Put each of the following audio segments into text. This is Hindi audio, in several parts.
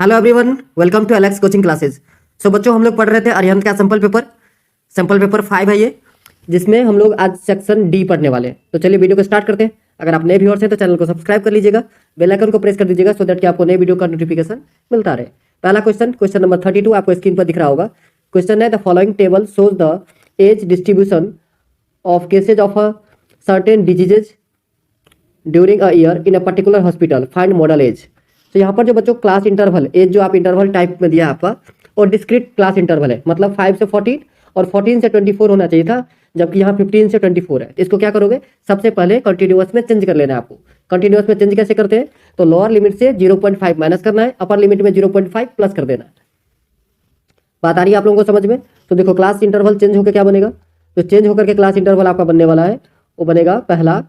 Hello everyone, welcome to Alex coaching classes. So बच्चों, हम लोग पढ़ रहे थे अरिहंत का सैंपल पेपर 5 है ये, जिसमें हम लोग आज सेक्शन डी पढ़ने वाले हैं। तो चलिए वीडियो को स्टार्ट करते हैं। अगर आप नए व्यूअर्स हैं तो चैनल को सब्सक्राइब कर लीजिएगा, बेल आइकन को प्रेस कर दीजिएगा सो दैट कि आपको नए वीडियो का नोटिफिकेशन मिलता रहे। पहला क्वेश्चन नंबर 32 आपको स्क्रीन पर दिख रहा होगा। क्वेश्चन है the following table shows the age distribution of cases of a certain diseases during a year in a particular hospital, find modal age. तो यहाँ पर जो बच्चों क्लास इंटरवल एज जो आप इंटरवल टाइप में दिया है आपका, और डिस्क्रीट क्लास इंटरवल है, मतलब 5 से 14 और 14 से 24 होना चाहिए था, जबकि यहाँ 15 से 24 है। इसको क्या करोगे, सबसे पहले कंटिन्यूअस में चेंज कर लेना है आपको। कंटिन्यूअस में चेंज कैसे करते हैं, तो लोअर लिमिट से 0.5 माइनस करना है, अपर लिमिट में 0.5 प्लस कर देना है। बात आ रही है आप लोगों को समझ में? तो देखो क्लास इंटरवल चेंज होकर क्या बनेगा, तो चेंज होकर के क्लास इंटरवल आपका बनने वाला है, वो बनेगा पहला,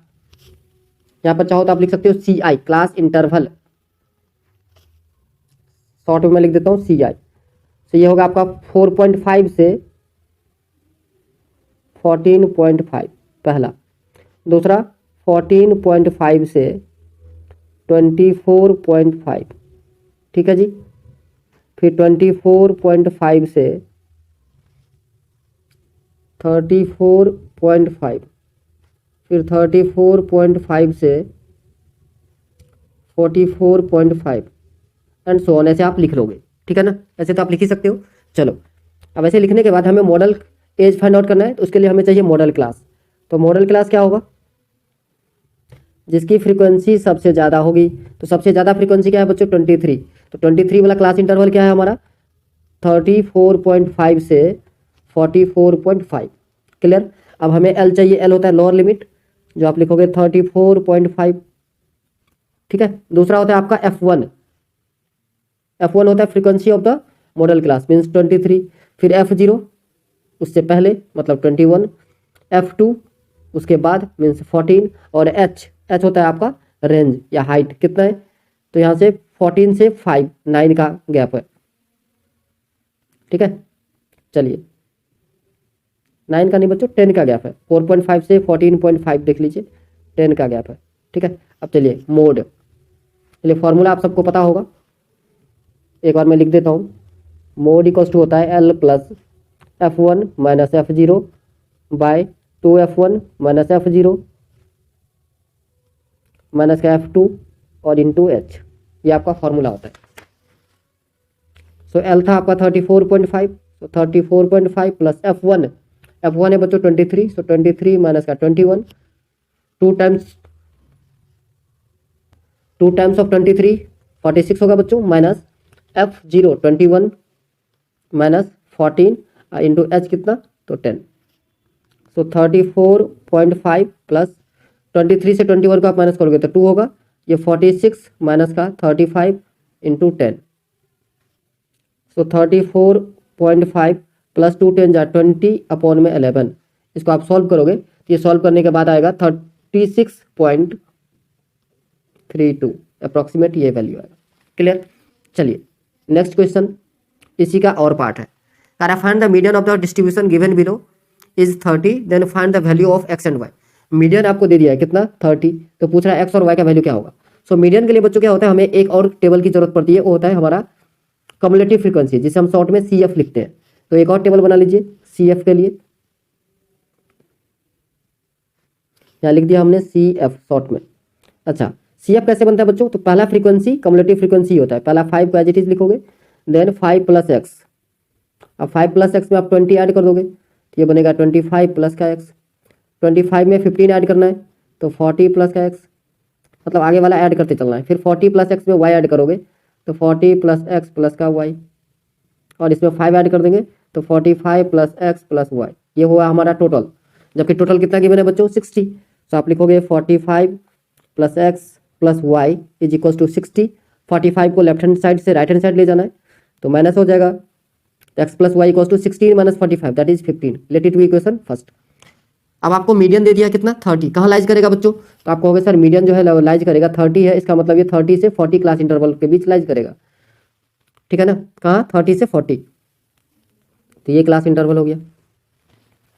यहाँ पर चाहो तो आप लिख सकते हो CI क्लास इंटरवल, शॉर्ट में मैं लिख देता हूँ CI। तो ये होगा आपका 4.5 से 14.5 पहला। दूसरा 14.5 से 24.5, ठीक है जी। फिर 24.5 से 34.5, फिर 34.5 से 44.5 एंड सो ऑन। ऐसे आप लिख लोगे, ठीक है ना? ऐसे तो आप लिख ही सकते हो। चलो, अब ऐसे लिखने के बाद हमें मॉडल एज फाइंड आउट करना है, तो उसके लिए हमें चाहिए मॉडल क्लास। तो मॉडल क्लास क्या होगा, जिसकी फ्रीक्वेंसी सबसे ज़्यादा होगी। तो सबसे ज़्यादा फ्रीक्वेंसी क्या है बच्चों, 23। तो 23 वाला क्लास इंटरवल क्या है हमारा, 34.5 से 44.5। क्लियर? अब हमें एल चाहिए, एल होता है लोअर लिमिट, जो आप लिखोगे 34.5, ठीक है। दूसरा होता है आपका F1 होता है frequency of the model class, means 23। फिर F0 उससे पहले मतलब 21, F2 उसके बाद मीन्स 14, और H होता है आपका रेंज या हाइट, कितना है, तो यहाँ से 14 से 5, 9 का गैप है, ठीक है। चलिए 9 का नहीं बच्चों, 10 का गैप है। 4.5 से 14.5 देख लीजिए, 10 का गैप है, ठीक है। अब चलिए मोड, चलिए फॉर्मूला आप सबको पता होगा, एक बार मैं लिख देता हूँ। मोड इक्वल्स टू होता है L plus F1 minus F0 by 2F1 minus F0 minus का F2 और इंटू H, ये आपका फॉर्मूला होता है। सो L था आपका 34.5, तो 34.5 प्लस F1 है बच्चों 23, सो 23 माइनस का 21, 2 टाइम्स ऑफ 23 46 होगा बच्चों, minus F0 21 minus 14 into H कितना, तो 10। सो 34.5 प्लस 23 से 21 को आप माइनस करोगे तो 2 होगा, ये 46 माइनस का 35 इंटू 10। सो 34.5 प्लस 2 10 जा 20 अपॉन में 11। इसको आप सॉल्व करोगे तो ये सॉल्व करने के बाद आएगा 36.32 अप्रॉक्सीमेट, ये वैल्यू आएगा। क्लियर? चलिए नेक्स्ट क्वेश्चन इसी का और पार्ट है। Find the median of the distribution given below is 30, then find the value of x and y. Median आपको दे दिया है कितना, 30, तो पूछ रहा है एक्स और वाई का वैल्यू क्या होगा। सो मीडियन के लिए बच्चों क्या होता है, हमें एक और टेबल की जरूरत पड़ती है, वो होता है हमारा कम्युलेटिव फ्रीक्वेंसी, जिसे हम शॉर्ट में CF लिखते हैं। तो एक और टेबल बना लीजिए CF के लिए, यहाँ लिख दिया हमने CF शॉर्ट में। अच्छा, CF कैसे बनता है बच्चों, तो पहला फ्रीक्वेंसी कम्युलेटिव फ्रीक्वेंसी होता है, पहला 5 को एज इट इज लिखोगे, देन 5 प्लस एक्स। अब 5 प्लस एक्स में आप 20 ऐड कर दोगे तो ये बनेगा 25 प्लस का एक्स। 25 में 15 ऐड करना है तो 40 प्लस का एक्स, मतलब आगे वाला ऐड करते चलना है। फिर 40 प्लस एक्स में वाई ऐड करोगे तो 40 प्लस एक्स प्लस का वाई, और इसमें 5 ऐड कर देंगे तो 45 प्लस एक्स प्लस वाई, ये हुआ हमारा टोटल। जबकि टोटल कितना गिवन है बच्चों, 60। तो आप लिखोगे 45 plus x plus y is equal to 60। 45 को लेफ्ट हैंड साइड से राइट हैंड साइड ले जाना है तो माइनस हो जाएगा, तो x plus y equal to 16 minus 45 that is 15। Let it be equation first. अब आपको मीडियन दे दिया कितना, 30। कहाँ लाइज करेगा बच्चों, तो आप कहोगे सर मीडियन जो है लाइज करेगा 30 है, इसका मतलब ये 30 से 40 क्लास इंटरवल के बीच लाइज करेगा, ठीक है ना। कहाँ, 30 से 40, तो ये क्लास इंटरवल हो गया,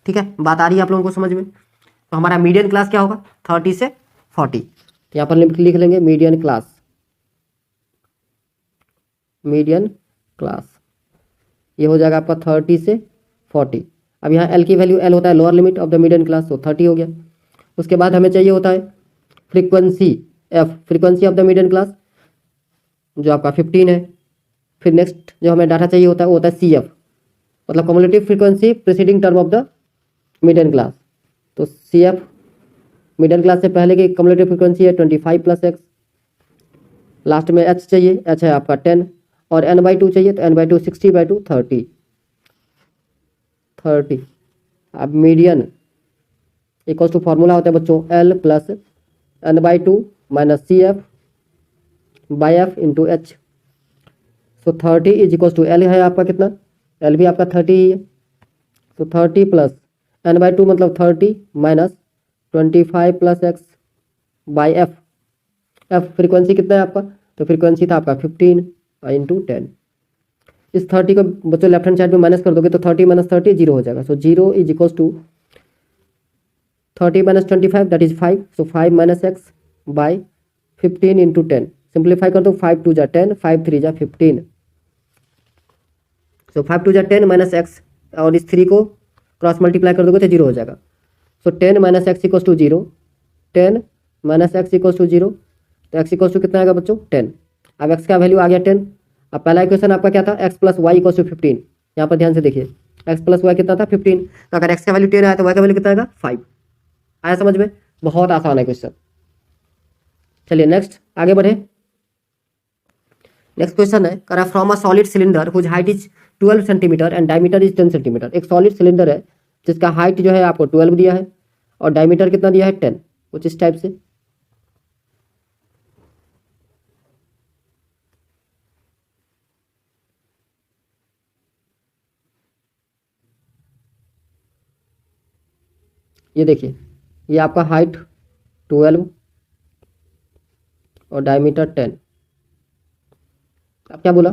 ठीक है। बात आ रही है आप लोगों को समझ में? तो हमारा मीडियन क्लास क्या होगा, 30 से 40। तो यहाँ पर लिख लेंगे मीडियन क्लास, मीडियन क्लास, ये हो जाएगा आपका 30 से 40। अब यहाँ एल की वैल्यू, एल होता है lower limit of the median class, तो 30 हो गया। उसके बाद हमें चाहिए होता है frequency F, frequency of the median class, जो आपका 15 है। फिर नेक्स्ट जो हमें डाटा चाहिए होता है वो होता है सी एफ, मतलब cumulative frequency preceding term of the median class. तो सी एफ मीडियन क्लास से पहले की कम्युलेटिव फ्रीक्वेंसी है 25 + x, लास्ट में एच चाहिए, एच है आपका 10, और n/2 चाहिए, तो n/2 60/2 30। अब मीडियन इक्वल टू फॉर्मूला होता है बच्चों L + n/2 - CF/F × H। सो 30 = L है आपका कितना, L भी आपका 30 ही है। तो 30 + n/2 मतलब 30 - 25 + x/f। f फ्रीक्वेंसी कितना है आपका, तो फ्रीक्वेंसी था आपका 15 × 10। इस 30 को बच्चों लेफ्ट हैंड साइड में माइनस कर दोगे तो 30 - 30 0 हो जाएगा। सो 0 = 30 - 25 that is 5। So 5 - x/15 × 10, simplify कर दो, 5 2 = 10, 5 3 = 15। सो 5 2 = 10 - x, और इस 3 को क्रॉस मल्टीप्लाई कर दोगे तो 0 हो जाएगा। सो 10 - x = 0, 10 - x = 0, तो x = कितना आएगा बच्चों 10। अब x का वैल्यू आ गया 10। अब पहला इक्वेशन आपका क्या था, x + y = 15। यहाँ पर ध्यान से देखिए, x + y कितना था 15, तो अगर x का वैल्यू 10 आया तो y का वैल्यू कितना आएगा 5। आया समझ में, बहुत आसान है क्वेश्चन। चलिए नेक्स्ट आगे बढ़े। नेक्स्ट क्वेश्चन है, करा from a solid cylinder whose height is 12 centimetre and diameter is 10 centimetre. एक सॉलिड सिलेंडर है जिसका हाइट जो है आपको 12 दिया है और डायमीटर कितना दिया है 10, कुछ इस टाइप से। ये देखिए, ये आपका हाइट 12 और डायमीटर 10। अब क्या बोला,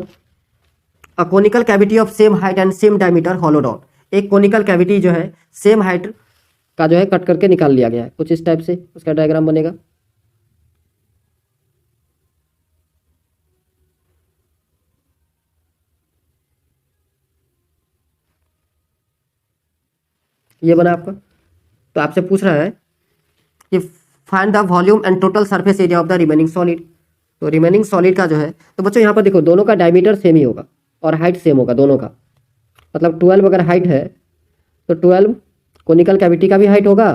a conical cavity of same height and same diameter होलोड out. एक कोनिकल कैविटी जो है सेम हाइट का जो है कट करके निकाल लिया गया है, कुछ इस टाइप से उसका डायग्राम बनेगा। ये बना आपका। तो आपसे पूछ रहा है कि find the volume and total surface area of the remaining solid. तो रिमेनिंग सॉलिड का जो है, तो बच्चों यहाँ पर देखो दोनों का डायमीटर सेम ही होगा और हाइट सेम होगा दोनों का। मतलब 12 अगर हाइट है तो 12 कोनिकल कैविटी का भी हाइट होगा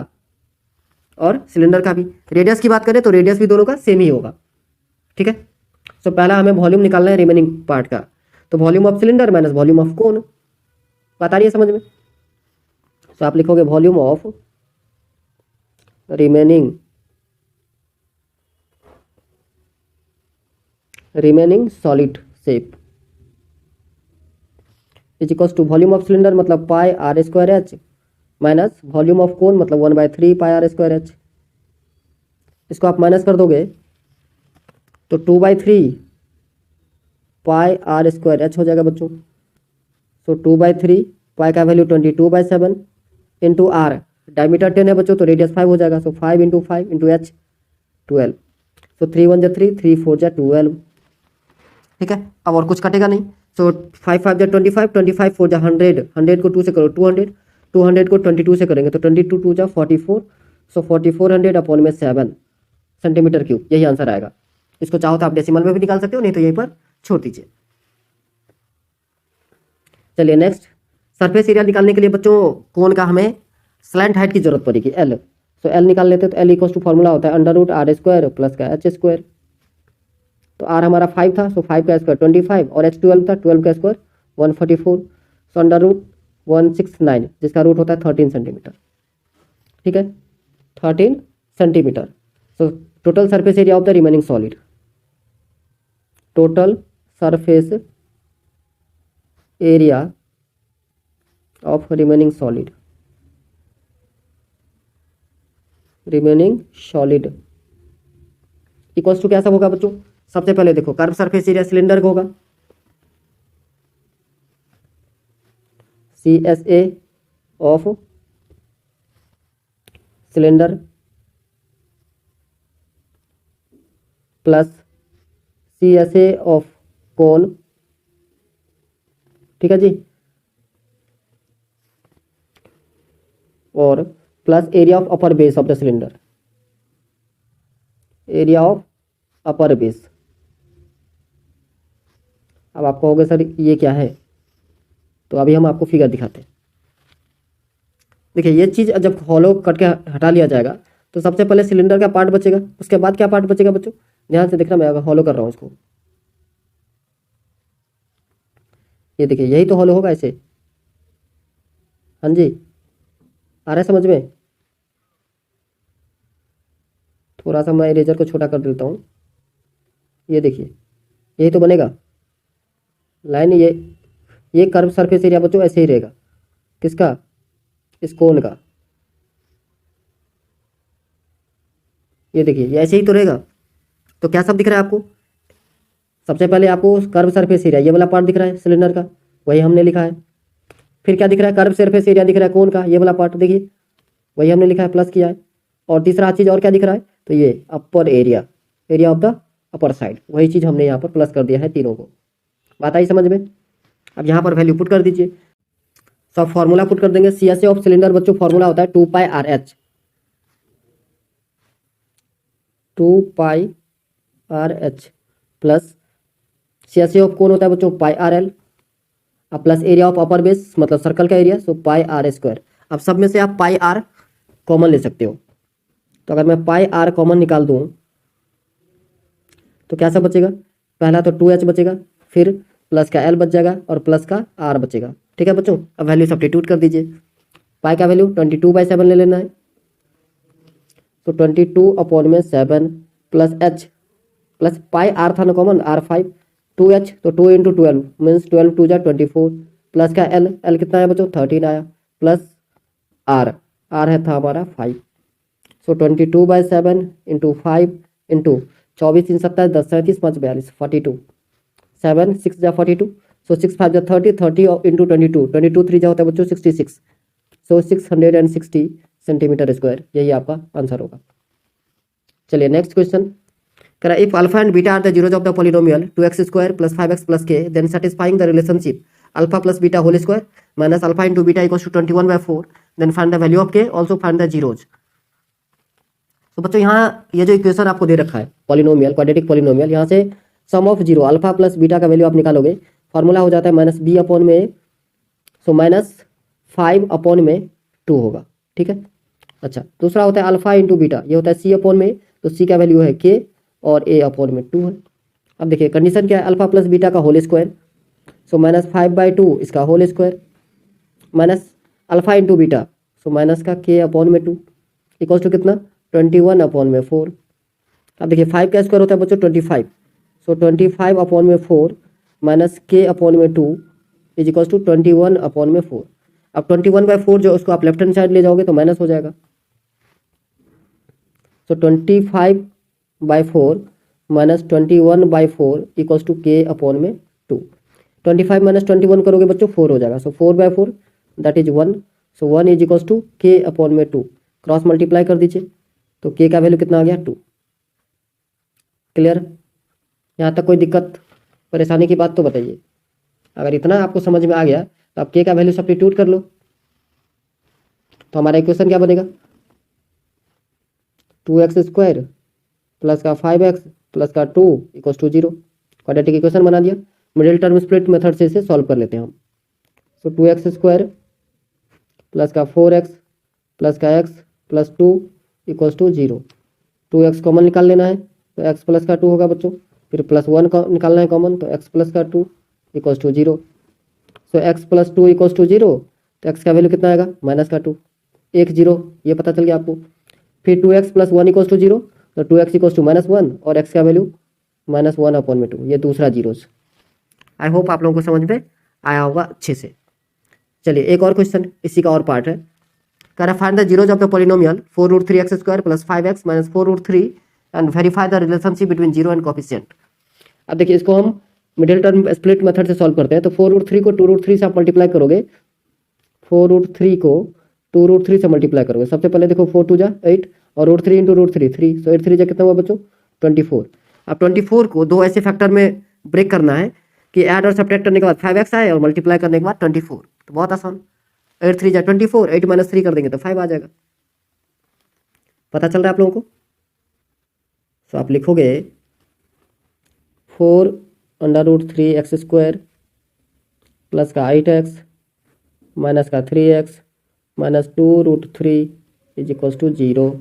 और सिलेंडर का भी। रेडियस की बात करें तो रेडियस भी दोनों का सेम ही होगा, ठीक है। सो पहला हमें वॉल्यूम निकालना है रिमेनिंग पार्ट का, तो volume of cylinder minus volume of cone. बात आ रही है समझ में। तो आप लिखोगे volume of remaining solid shape is equals to volume of cylinder मतलब πr² माइनस वॉल्यूम ऑफ कोन मतलब 1/3 πr²। इसको आप माइनस कर दोगे तो 2/3 πr² हो जाएगा बच्चों। सो 2/3 पाई का वैल्यू 22/7 इंटू आर, डायमीटर 10 है बच्चों तो रेडियस 5 हो जाएगा। सो 5 × 5 × h 12। सो 3 1 = 3, 3 4 = 12, ठीक है। अब और कुछ कटेगा नहीं। सो 5 5 = 25, 25 4 = 100, 100 को 2 से करो 200, 200 को 22 से करेंगे तो 22 2 = 44। सो 4400 अपॉन में 7 सेंटीमीटर क्यूब, यही आंसर आएगा। इसको चाहो तो आप डेसिमल में भी निकाल सकते हो, नहीं तो यहीं पर छोड़ दीजिए। चलिए नेक्स्ट, सरफेस एरिया निकालने के लिए बच्चों कोन का हमें स्लैंट हाइट की जरूरत पड़ेगी एल। सो एल निकाल लेते हैं तो एल इक्वल टू फॉर्मूला होता है √r² प्लस का h²। तो आर हमारा 5 था, सो 5 का स्क्वायर 25 और h 12 था, 12 का स्क्वायर 144। सो √169 जिसका रूट होता है 13 सेंटीमीटर, ठीक है, 13 centimetre. So total surface area of the remaining solid, total surface area of remaining solid equals to कैसा होगा बच्चों। सबसे पहले देखो कर्व सरफेस एरिया सिलेंडर का होगा CSA of cylinder plus CSA of cone ठीक है जी, और plus area of upper base of the cylinder, area of upper base. अब आप कहोगे सर ये क्या है, तो अभी हम आपको फिगर दिखाते हैं। देखिए ये चीज़ जब हॉलो कट के हटा लिया जाएगा तो सबसे पहले सिलेंडर का पार्ट बचेगा, उसके बाद क्या पार्ट बचेगा बच्चों, ध्यान से देखना, मैं हॉलो कर रहा हूँ इसको। ये देखिए यही तो हॉलो होगा ऐसे, हाँ जी, आ रहा है समझ में। थोड़ा सा मैं इरेजर को छोटा कर देता हूँ, ये देखिए यही तो बनेगा लाइन। ये कर्व सरफेस एरिया बच्चों ऐसे ही रहेगा, किसका, इस कोन का। ये देखिए ये ऐसे ही तो रहेगा। तो क्या सब दिख रहा है आपको, सबसे पहले आपको कर्व सरफेस एरिया ये वाला पार्ट दिख रहा है सिलेंडर का, वही हमने लिखा है। फिर क्या दिख रहा है, कर्व सरफेस एरिया दिख रहा है कोन का, ये वाला पार्ट देखिए वही हमने लिखा है, प्लस किया है। और तीसरा चीज़ और क्या दिख रहा है, तो ये upper area, area of the upper side, वही चीज़ हमने यहाँ पर प्लस कर दिया है तीनों को। बात आई समझ में। अब यहाँ पर वैल्यू पुट कर दीजिए, सब फॉर्मूला पुट कर देंगे। CSA ऑफ सिलेंडर बच्चों फॉर्मूला होता है 2πRH, 2πRH plus CSA of कौन होता है बच्चों πRL, अब plus area of upper base मतलब सर्कल का एरिया, सो πr²। अब सब में से आप πr कॉमन ले सकते हो, तो अगर मैं πr कॉमन निकाल दूं तो क्या सब बचेगा, पहला तो 2h बचेगा, फिर प्लस का l बच जाएगा और प्लस का r बचेगा। ठीक है बच्चों, अब वैल्यू सब्स्टिट्यूट कर दीजिए। पाई का वैल्यू 22/7 ले लेना है, तो 22/7 plus h plus pi r था ना कॉमन, r5, 2h तो 2 × 12 मीन्स 12 2 जा 24, प्लस का l कितना है बच्चों 13 आया, प्लस r है था हमारा 5, सो 22/7 × 5 × 24 3 27 10 37 5 42 42, 7 6 जा 42, सो 6 5 जा 30 30 × 22 22 3 जा होता है बच्चों 66, सो 660 सेंटीमीटर स्क्वायर, यही आपका आंसर होगा। चलिए नेक्स्ट क्वेश्चन कह रहा है if alpha and beta are the zeros of the polynomial 2x² + 5x + k then satisfying the relationship alpha plus beta whole square minus alpha into beta equals to 21/4 then find the value of k, also find the zeros. तो बच्चों यहाँ ये जो इक्वेशन आपको दे रखा है पॉलिनोमियल, क्वाड्रेटिक पॉलिनोमियल, यहाँ से sum of zero alpha plus beta का वैल्यू आप निकालोगे, फॉर्मूला हो जाता है -b/a, सो -5/2 होगा। ठीक है, अच्छा दूसरा होता है अल्फा इंटू बीटा, ये होता है c/में, तो c का वैल्यू है k और a/2 है। अब देखिए कंडीशन क्या है, अल्फा प्लस बीटा का होल स्क्वायर, सो -5/2 इसका whole square minus alpha into beta, so minus का k/2 इक्वल्स टू कितना 21/4। अब देखिए 5 का स्क्वायर होता है बच्चों 25, so 25/4 minus k/2 is equals to 21/4। अब 21/4 जो उसको आप लेफ्ट हैंड साइड ले जाओगे तो माइनस हो जाएगा, so 25/4 minus 21/4 equals to k/2। 25 minus 21 करोगे बच्चों 4 हो जाएगा, so 4/4 that is 1, so 1 is equals to k/2। Cross multiply कर दीजिए तो k का वैल्यू कितना आ गया 2। क्लियर, यहाँ तक कोई दिक्कत परेशानी की बात तो बताइए। अगर इतना आपको समझ में आ गया तो आप k का वैल्यू सब्स्टिट्यूट कर लो, तो हमारा इक्वेशन क्या बनेगा 2x² प्लस का 5x प्लस का 2 इक्वल्स टू 0। क्वाड्रेटिक इक्वेशन बना दिया। मिडिल टर्म स्प्लिट मेथड से इसे सॉल्व कर लेते हैं हम, सो 2x² प्लस का 4x प्लस का x plus 2 equals to 0। 2x common निकाल लेना है तो x प्लस का 2 होगा बच्चों, फिर प्लस 1 निकालना है कॉमन, तो x प्लस का 2 equals to 0, so x plus 2 equals to 0, तो x का वैल्यू कितना आएगा माइनस का 2, 1 0 ये पता चल गया आपको। फिर 2x प्लस 1 इक्वल्स टू 0, तो 2x इक्वल्स टू -1 और x का वैल्यू -1/2, ये दूसरा जीरोस। आई होप आप लोगों को समझ में आया होगा अच्छे से। चलिए एक और क्वेश्चन इसी का और पार्ट है, कह रहा find the zeros of the polynomial 4√3x² + 5x - 4√3 and verify the relationship between zero and coefficient. अब देखिए इसको हम मिडिल टर्म स्प्लिट मेथड से सॉल्व करते हैं, तो 4√3 को 2√3 से आप मल्टीप्लाई करोगे, 4√3 को 2√3 से मल्टीप्लाई करोगे। सबसे पहले देखो 4 2 जा 8 और √3 × √3 3, सो 8 3 जा कितना हुआ बच्चों 24। अब 24 को दो ऐसे फैक्टर में ब्रेक करना है कि ऐड और सब्ट्रैक्ट करने के बाद 5x आए और मल्टीप्लाई करने के बाद 24, तो बहुत आसान। 8 3 जा 24, 8 - 3 कर देंगे तो 5 आ जाएगा। पता चल रहा है आप लोगों को? तो आप लिखोगे 4√3x² प्लस का 8x माइनस का 3x minus 2√3 is equals to 0।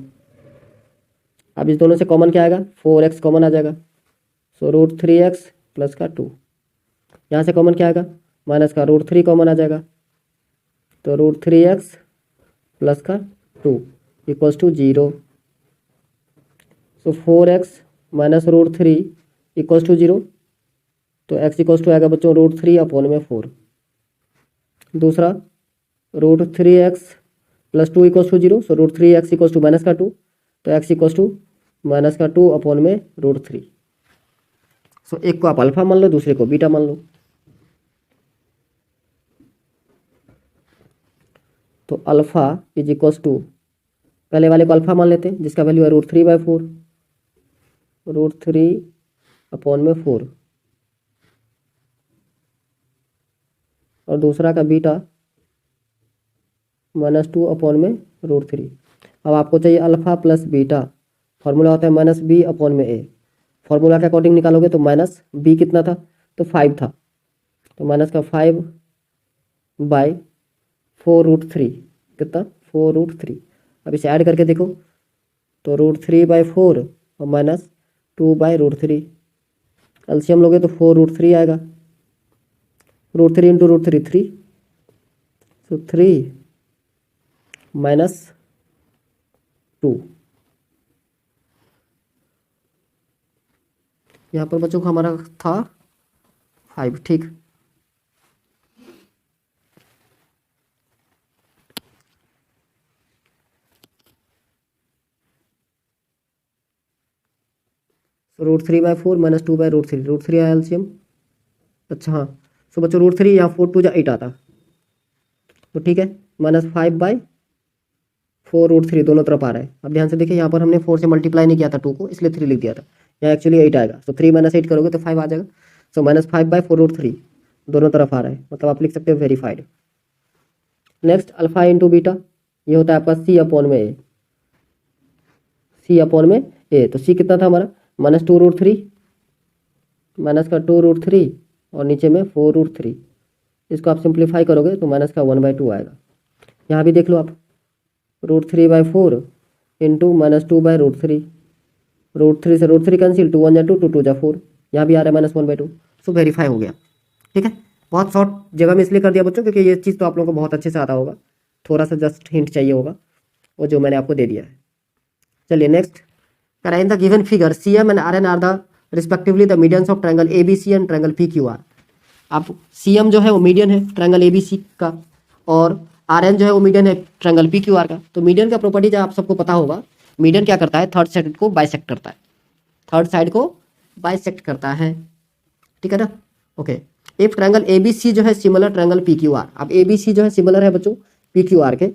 अब इस दोनों से कॉमन क्या आएगा? 4x कॉमन आ जाएगा, सो √3x प्लस का 2। यहाँ से कॉमन क्या आएगा? माइनस का √3 कॉमन आ जाएगा, तो √3x प्लस का 2 equals to 0। So 4x minus √3 equals to 0, तो x इक्वल्स टू आएगा बच्चों √3/4। दूसरा √3x plus 2 equals to 0, so √3x equals to minus का 2, तो x इक्वल्स टू माइनस का 2/√3। सो एक को आप अल्फा मान लो, दूसरे को बीटा मान लो। तो अल्फा इज इक्वल्स टू, पहले वाले को अल्फा मान लेते हैं जिसका वैल्यू है √3/4, √3/4, और दूसरा का बीटा -2/√3। अब आपको चाहिए अल्फा प्लस बीटा, फॉर्मूला होता है -b/a। फॉर्मूला के अकॉर्डिंग निकालोगे तो माइनस b कितना था? तो 5 था, तो माइनस का 5/4√3 कितना? 4√3। अब इसे ऐड करके देखो तो √3/4 और माइनस 2/√3, एलसीएम लोगे तो 4√3 आएगा। √3 इंटू √3 3, तो 3 माइनस 2। यहाँ पर बच्चों को हमारा था 5, ठीक। सो √3/4 माइनस 2/√3, √3 आया एलसीएम। अच्छा हाँ, सो बच्चों √3 यहाँ 4 2 जा 8 आता, तो ठीक है, माइनस 5/4√3 दोनों तरफ आ रहा है। अब ध्यान से देखिए, यहाँ पर हमने 4 से मल्टीप्लाई नहीं किया था 2 को, इसलिए 3 लिख दिया था। यहाँ एक्चुअली 8 आएगा, तो 3 - 8 करोगे तो 5 आ जाएगा। सो माइनस 5/4√3 दोनों तरफ आ रहा है, मतलब आप लिख सकते हो verified. Next alpha into beta, ये होता है आपका C/A। C/A, तो C कितना था हमारा? -2√3, माइनस का 2√3 और नीचे में 4√3। इसको आप सिंप्लीफाई करोगे तो माइनस का 1/2 आएगा। यहाँ भी देख लो आप, √3/4 इंटू -2/√3, √3 से √3 कैंसिल, 2 1 जा 2, 2 2 जा 4, यहाँ भी आ रहा है -1/2। सो वेरीफाई हो गया, ठीक है। बहुत शॉर्ट जगह में इसलिए कर दिया बच्चों क्योंकि ये चीज़ तो आप लोगों को बहुत अच्छे से आता होगा, थोड़ा सा जस्ट हिंट चाहिए होगा, वो जो मैंने आपको दे दिया है। चलिए next, in the given figure CM and RN are the respectively the medians of triangle ABC and triangle PQR। आप CM जो है वो मीडियन है ट्रायंगल ABC का, और RN जो है वो मीडियन है ट्रायंगल PQR का। तो मीडियन का प्रॉपर्टी जो आप सबको पता होगा, मीडियन क्या करता है? थर्ड साइड को बाइसेक्ट करता है, थर्ड साइड को बाइसेक्ट करता है, ठीक है ना। ओके, इफ ट्रायंगल ABC जो है सिमिलर ट्रायंगल PQR, अब ABC जो है सिमिलर है बच्चों PQR के,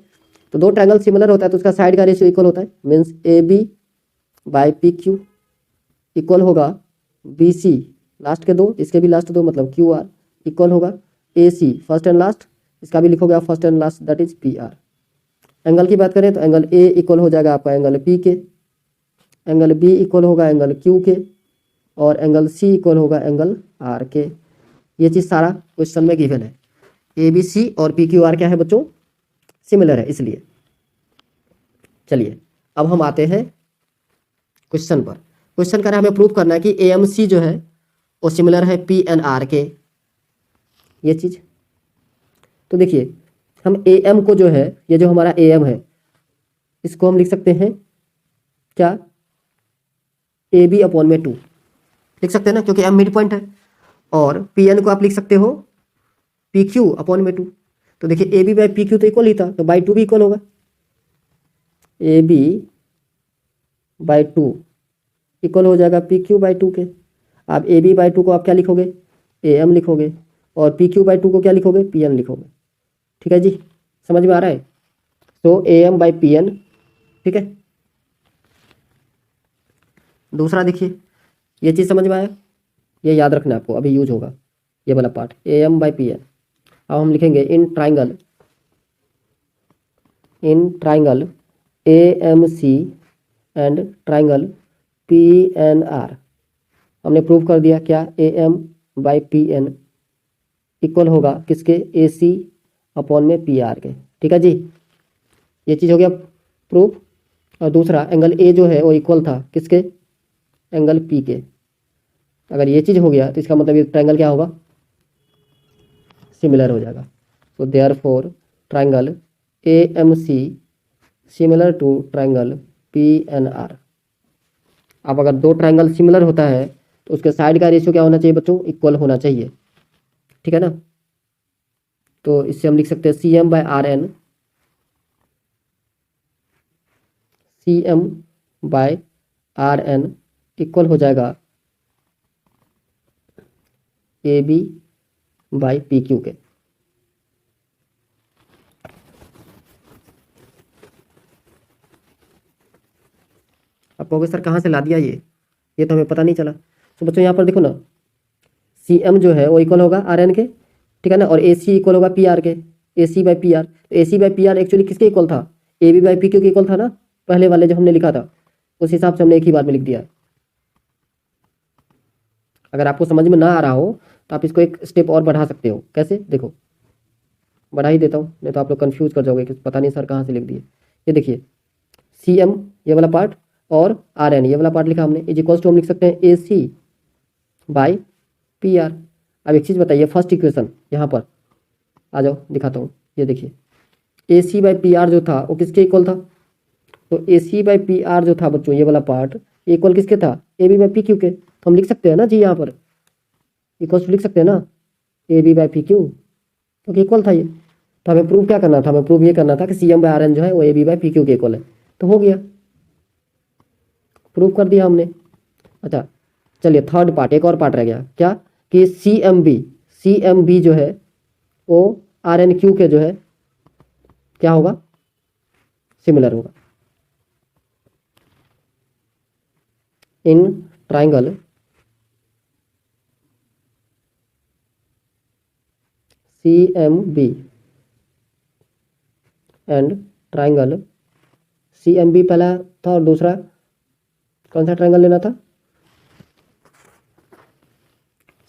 तो दो ट्रायंगल सिमिलर होता है तो उसका साइड का रेशियो इक्वल होता है, मीन्स AB/PQ इक्वल होगा BC लास्ट के दो, इसके भी लास्ट दो मतलब QR इक्वल होगा AC फर्स्ट एंड लास्ट, इसका भी लिखोगे आप first and last, that is PR। Angle की बात करें तो एंगल A इक्वल हो जाएगा आपका एंगल P के, एंगल B इक्वल होगा एंगल Q के, और एंगल C इक्वल होगा एंगल R के। ये चीज़ सारा क्वेश्चन में गिवन है। ABC और PQR क्या है बच्चों? सिमिलर है इसलिए। चलिए अब हम आते हैं क्वेश्चन पर। क्वेश्चन का हमें प्रूव करना है कि AMC जो है वो सिमिलर है PNR के, ये चीज़। तो देखिए हम AM को जो है, ये जो हमारा AM है, इसको हम लिख सकते हैं क्या? AB/2 लिख सकते हैं ना, क्योंकि M मिड पॉइंट है। और PN को आप लिख सकते हो PQ/2। तो देखिए AB/PQ तो इक्वल ही था, तो बाई 2 भी इक्वल होगा। AB/2 इक्वल हो जाएगा PQ/2 के। अब AB/2 को आप क्या लिखोगे? AM लिखोगे, और PQ/2 को क्या लिखोगे? PN लिखोगे, ठीक है जी, समझ में आ रहा है? तो AM/PN, ठीक है। दूसरा देखिए, ये चीज़ समझ में आया, ये याद रखना आपको, अभी यूज होगा। ये वाला पार्ट AM बाई PN। अब हम लिखेंगे in triangle AMC and triangle PNR। हमने प्रूव कर दिया क्या, AM बाई PN इक्वल होगा किसके, AC अपॉन में PR के। ठीक है जी, ये चीज़ हो गया प्रूफ। और दूसरा एंगल A जो है वो इक्वल था किसके, एंगल P के। अगर ये चीज़ हो गया तो इसका मतलब ये ट्रायंगल क्या होगा, सिमिलर हो जाएगा। तो therefore triangle AMC similar to triangle PNR। अब अगर दो ट्रायंगल सिमिलर होता है तो उसके साइड का रेशियो क्या होना चाहिए बच्चों, इक्वल होना चाहिए। ठीक है ना, तो इससे हम लिख सकते हैं CM by RN, CM by RN equal हो जाएगा AB बाई PQ के। आप कहोगे सर कहाँ से ला दिया ये तो हमें पता नहीं चला। तो बच्चों यहाँ पर देखो ना, CM जो है वो इक्वल होगा RN के, ठीक है ना, और AC इक्वल होगा PR के, AC बाई PR। तो AC बाई PR एक्चुअली किसके इक्वल था, AB बाई PQ के इक्वल था ना, पहले वाले जो हमने लिखा था उस हिसाब से हमने एक ही बार में लिख दिया। अगर आपको समझ में ना आ रहा हो तो आप इसको एक स्टेप और बढ़ा सकते हो। कैसे, देखो बढ़ा ही देता हूँ, नहीं तो आप लोग कंफ्यूज कर जाओगे कि पता नहीं सर कहाँ से लिख दिए। ये देखिए CM ये वाला पार्ट और RN ये वाला पार्ट लिखा हमने, इज इक्वल्स टू हम लिख सकते हैं AC बाई PR। अब एक चीज़ बताइए, फर्स्ट इक्वेशन यहाँ पर आ जाओ दिखाता हूँ। ये देखिए AC बाई PR जो था वो किसके इक्वल था, तो AC बाई PR जो था बच्चों ये वाला पार्ट इक्वल किसके था, AB बाई PQ के। तो हम लिख सकते हैं ना जी, यहाँ पर इक्वल्स टू लिख सकते हैं ना AB बाई PQ, क्योंकि इक्वल था ये। तो हमें प्रूव क्या करना था, हमें प्रूव ये करना था कि CM बाई RN जो है वो AB बाई PQ के इक्वल है। तो हो गया, प्रूव कर दिया हमने। अच्छा चलिए थर्ड पार्ट, एक और पार्ट रह गया क्या, कि CMB जो है वो RNQ के जो है क्या होगा, सिमिलर होगा। In triangle CMB and triangle CMB पहला था और दूसरा कौन सा ट्राइंगल लेना था,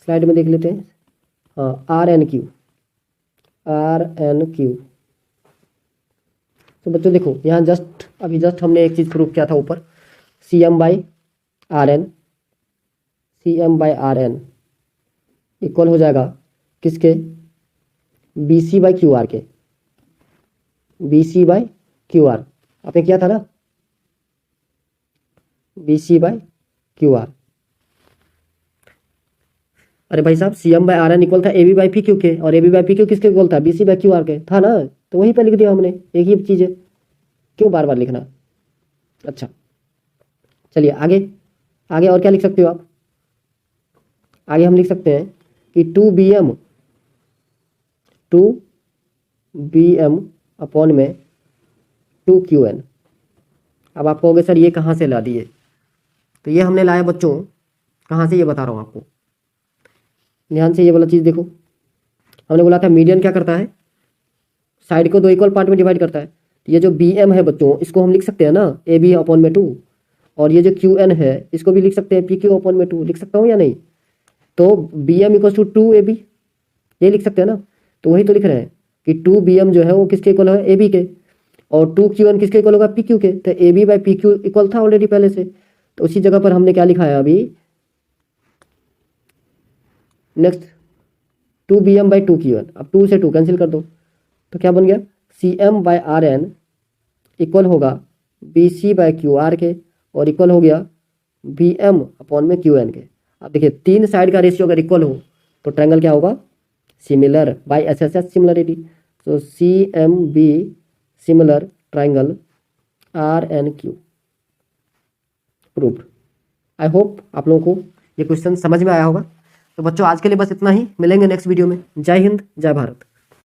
स्लाइड में देख लेते हैं। हाँ RNQ। तो बच्चों देखो यहाँ अभी जस्ट हमने एक चीज़ प्रूव किया था ऊपर, CM बाई RN इक्वल हो जाएगा किसके, BC बाई QR के, BC बाई QR आपने किया था ना, BC बाई QR। अरे भाई साहब CM बाई RN इक्वल था AB बाई PQ के, और AB बाई PQ किसके इक्वल था, BC बाई QR के था ना, तो वहीं पर लिख दिया हमने, एक ही चीज़ है, क्यों बार बार लिखना। अच्छा चलिए आगे और क्या लिख सकते हो आप, आगे हम लिख सकते हैं कि 2BM अपॉन में 2QN। अब आप कहोगे सर ये कहाँ से ला दिए, तो ये हमने लाया बच्चों, कहाँ से ये बता रहा हूँ आपको, ध्यान से ये वाला चीज़ देखो। हमने बोला था मीडियन क्या करता है, साइड को दो इक्वल पार्ट में डिवाइड करता है। तो ये जो BM है बच्चों इसको हम लिख सकते हैं ना AB अपॉन में 2, और ये जो QN है इसको भी लिख सकते हैं PQ अपॉन में 2, लिख सकता हूँ या नहीं। तो BM इक्वल टू 2AB ये लिख सकते हैं ना, तो वही तो लिख रहे हैं कि 2BM जो है वो किसके इक्वल है, AB के, और 2QN किसके इक्वल होगा, PQ के। तो AB बाई PQ इक्वल था ऑलरेडी पहले से, तो उसी जगह पर हमने क्या लिखा है अभी, नेक्स्ट 2BM बाई 2QN। अब 2 से 2 कैंसिल कर दो, तो क्या बन गया, CM बाई RN इक्वल होगा BC बाई QR के, और इक्वल हो गया BM अपॉन में QN के। अब देखिए तीन साइड का रेशियो अगर इक्वल हो तो ट्रायंगल क्या होगा, सिमिलर बाई SSS सिमिलरिटी। तो CMB similar triangle RNQ proved. I hope आप लोगों को ये क्वेश्चन समझ में आया होगा। तो बच्चों आज के लिए बस इतना ही, मिलेंगे नेक्स्ट वीडियो में। जय हिंद जय भारत।